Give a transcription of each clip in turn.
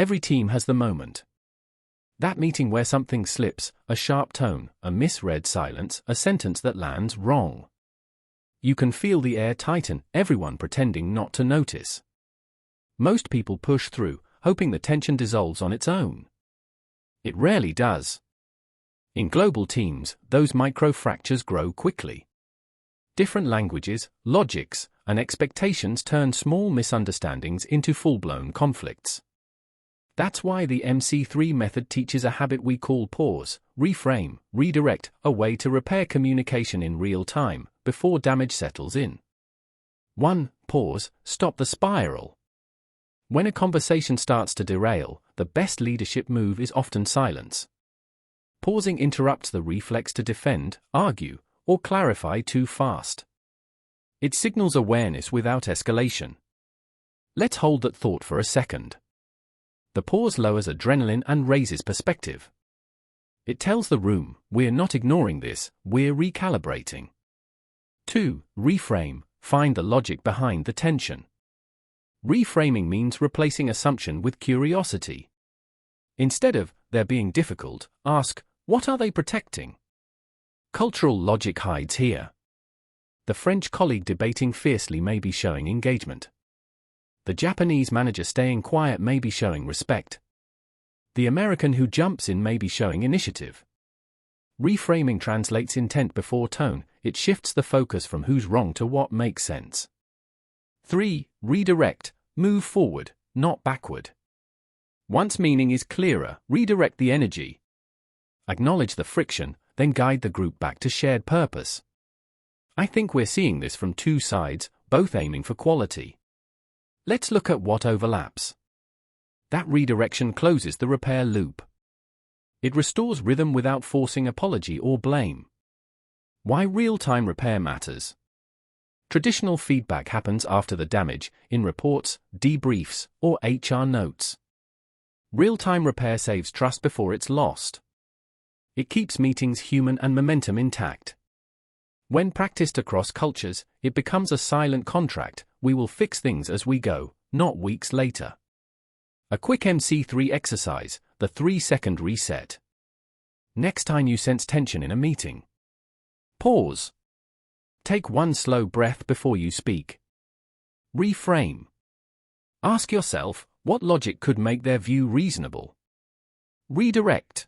Every team has the moment. That meeting where something slips, a sharp tone, a misread silence, a sentence that lands wrong. You can feel the air tighten, everyone pretending not to notice. Most people push through, hoping the tension dissolves on its own. It rarely does. In global teams, those micro-fractures grow quickly. Different languages, logics, and expectations turn small misunderstandings into full-blown conflicts. That's why the MC3 method teaches a habit we call pause, reframe, redirect, a way to repair communication in real time, before damage settles in. 1. Pause, stop the spiral. When a conversation starts to derail, the best leadership move is often silence. Pausing interrupts the reflex to defend, argue, or clarify too fast. It signals awareness without escalation. Let's hold that thought for a second. The pause lowers adrenaline and raises perspective. It tells the room, we're not ignoring this, we're recalibrating. 2. Reframe, find the logic behind the tension. Reframing means replacing assumption with curiosity. Instead of, they're being difficult, ask, what are they protecting? Cultural logic hides here. The French colleague debating fiercely may be showing engagement. The Japanese manager staying quiet may be showing respect. The American who jumps in may be showing initiative. Reframing translates intent before tone, it shifts the focus from who's wrong to what makes sense. 3. Redirect, move forward, not backward. Once meaning is clearer, redirect the energy. Acknowledge the friction, then guide the group back to shared purpose. I think we're seeing this from two sides, both aiming for quality. Let's look at what overlaps. That redirection closes the repair loop. It restores rhythm without forcing apology or blame. Why real-time repair matters. Traditional feedback happens after the damage, in reports, debriefs, or HR notes. Real-time repair saves trust before it's lost. It keeps meetings human and momentum intact. When practiced across cultures, it becomes a silent contract, we will fix things as we go, not weeks later. A quick MC3 exercise, the 3-second reset. Next time you sense tension in a meeting, pause. Take one slow breath before you speak. Reframe. Ask yourself, what logic could make their view reasonable? Redirect.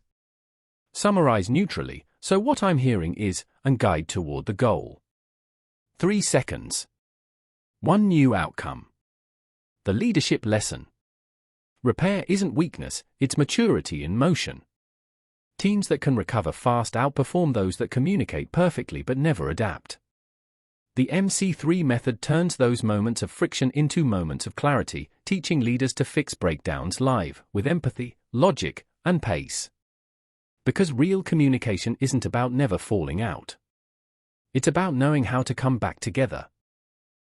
Summarize neutrally, so what I'm hearing is, and guide toward the goal. 3 seconds. One new outcome. The leadership lesson. Repair isn't weakness, it's maturity in motion. Teams that can recover fast outperform those that communicate perfectly but never adapt. The MC3 method turns those moments of friction into moments of clarity, teaching leaders to fix breakdowns live, with empathy, logic, and pace. Because real communication isn't about never falling out. It's about knowing how to come back together.